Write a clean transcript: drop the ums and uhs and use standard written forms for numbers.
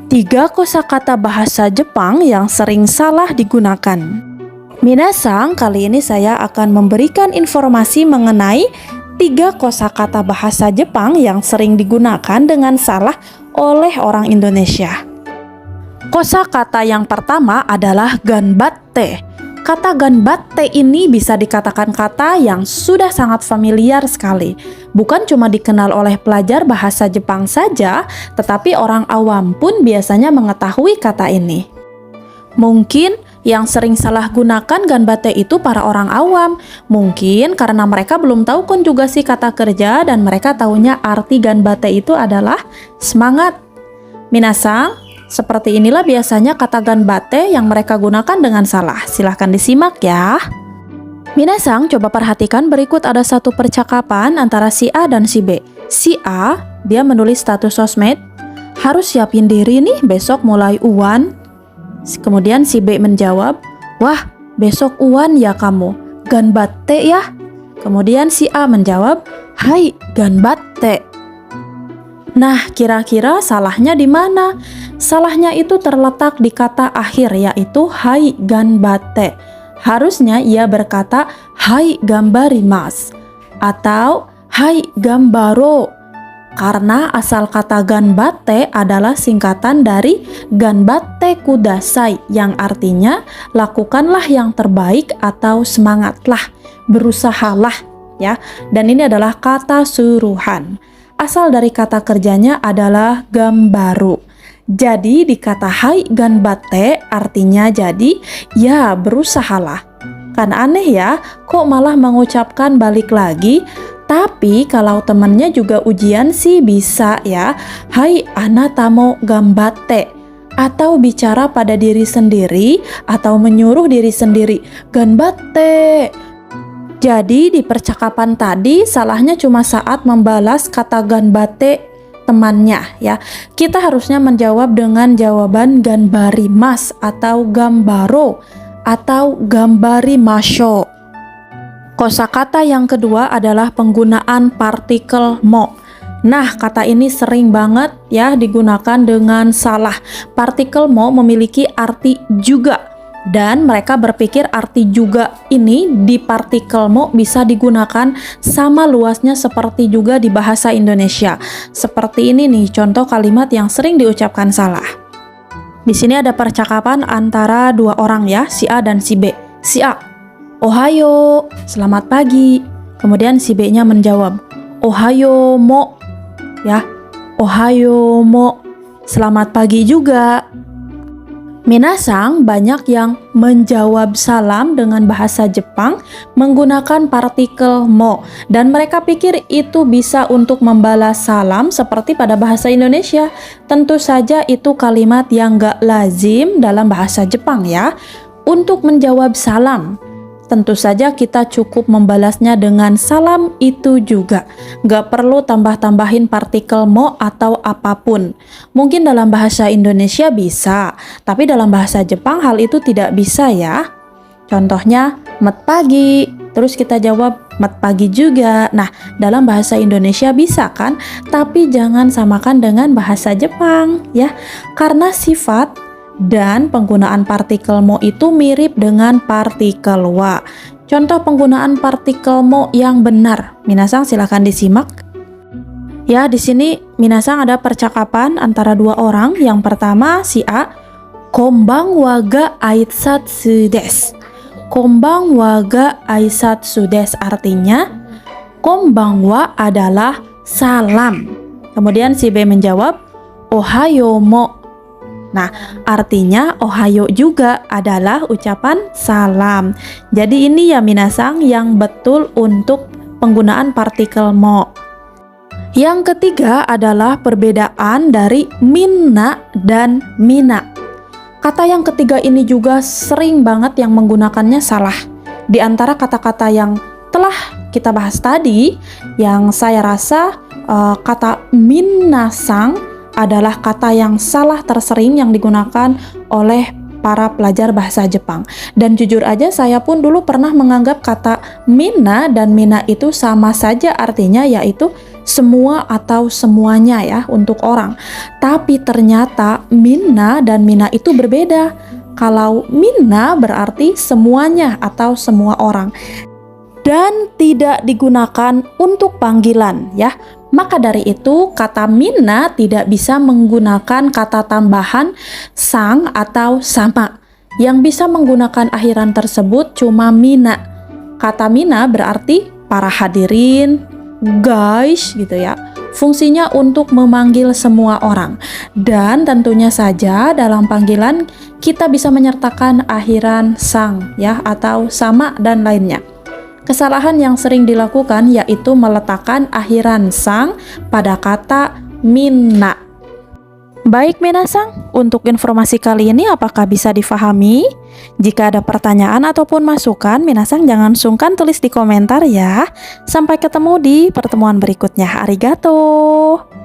Tiga kosakata bahasa Jepang yang sering salah digunakan. Minasang, kali ini saya akan memberikan informasi mengenai tiga kosakata bahasa Jepang yang sering digunakan dengan salah oleh orang Indonesia. Kosakata yang pertama adalah ganbatte. Kata ganbatte ini bisa dikatakan kata yang sudah sangat familiar sekali. Bukan cuma dikenal oleh pelajar bahasa Jepang saja, tetapi orang awam pun biasanya mengetahui kata ini. Mungkin yang sering salah gunakan ganbatte itu para orang awam. Mungkin karena mereka belum tahu konjugasi kata kerja dan mereka tahunya arti ganbatte itu adalah semangat. Minasang, seperti inilah biasanya kata ganbatte yang mereka gunakan dengan salah. Silahkan disimak ya. Minasang, coba perhatikan berikut ada satu percakapan antara si A dan si B. Si A, dia menulis status sosmed, harus siapin diri nih besok mulai UAN. Kemudian si B menjawab, wah besok UAN ya kamu, ganbatte ya. Kemudian si A menjawab, hai ganbatte. Nah, kira-kira salahnya di mana? Salahnya itu terletak di kata akhir, yaitu hai ganbatte. Harusnya ia berkata hai gambarimasu atau hai gambaro. Karena asal kata ganbatte adalah singkatan dari ganbatte kudasai, yang artinya lakukanlah yang terbaik atau semangatlah, berusahalah ya. Dan ini adalah kata suruhan. Asal dari kata kerjanya adalah gambaro. Jadi di kata hai ganbatte artinya jadi ya berusahalah. Kan aneh ya, kok malah mengucapkan balik lagi. Tapi kalau temannya juga ujian sih bisa ya. Hai anatamo ganbatte. Atau bicara pada diri sendiri atau menyuruh diri sendiri, ganbatte. Jadi di percakapan tadi salahnya cuma saat membalas kata ganbatte temannya ya. Kita harusnya menjawab dengan jawaban ganbarimasu atau gambaro atau gambarimasho. Kosakata yang kedua adalah penggunaan partikel mo. Nah, kata ini sering banget ya digunakan dengan salah. Partikel mo memiliki arti juga. Dan mereka berpikir arti juga ini di partikel mo bisa digunakan sama luasnya seperti juga di bahasa Indonesia. Seperti ini nih contoh kalimat yang sering diucapkan salah. Di sini ada percakapan antara dua orang ya, si A dan si B. Si A, ohayo, selamat pagi. Kemudian si B-nya menjawab, ohayo mo, ya, ohayo mo, selamat pagi juga. Minasang, banyak yang menjawab salam dengan bahasa Jepang menggunakan partikel mo, dan mereka pikir itu bisa untuk membalas salam seperti pada bahasa Indonesia. Tentu saja itu kalimat yang gak lazim dalam bahasa Jepang ya. Untuk menjawab salam, tentu saja kita cukup membalasnya dengan salam itu juga. Gak perlu tambah-tambahin partikel mo atau apapun. Mungkin dalam bahasa Indonesia bisa, tapi dalam bahasa Jepang hal itu tidak bisa ya. Contohnya, mat pagi, terus kita jawab mat pagi juga. Nah, dalam bahasa Indonesia bisa kan? Tapi jangan samakan dengan bahasa Jepang ya. Karena sifat dan penggunaan partikel mo itu mirip dengan partikel wa. Contoh penggunaan partikel mo yang benar. Minasang silahkan disimak. Ya, di sini minasang ada percakapan antara dua orang. Yang pertama si A, konbang waga aitsatsu desu. Konbang waga aitsatsu desu artinya konbang wa adalah salam. Kemudian si B menjawab ohayo mo. Nah, artinya ohayo juga adalah ucapan salam. Jadi ini ya minasang yang betul untuk penggunaan partikel mo. Yang ketiga adalah perbedaan dari minna dan mina. Kata yang ketiga ini juga sering banget yang menggunakannya salah. Di antara kata-kata yang telah kita bahas tadi, yang saya rasa kata minasang adalah kata yang salah tersering yang digunakan oleh para pelajar bahasa Jepang. Dan jujur aja saya pun dulu pernah menganggap kata minna dan mina itu sama saja artinya, yaitu semua atau semuanya ya untuk orang. Tapi ternyata minna dan mina itu berbeda. Kalau minna berarti semuanya atau semua orang dan tidak digunakan untuk panggilan ya. Maka dari itu kata minna tidak bisa menggunakan kata tambahan sang atau sama. Yang bisa menggunakan akhiran tersebut cuma mina. Kata mina berarti para hadirin, guys gitu ya. Fungsinya untuk memanggil semua orang. Dan tentunya saja dalam panggilan kita bisa menyertakan akhiran sang ya atau sama dan lainnya. Kesalahan yang sering dilakukan yaitu meletakkan akhiran sang pada kata minna. Baik minasang, untuk informasi kali ini apakah bisa difahami? Jika ada pertanyaan ataupun masukan, minasang jangan sungkan tulis di komentar ya. Sampai ketemu di pertemuan berikutnya. Arigato!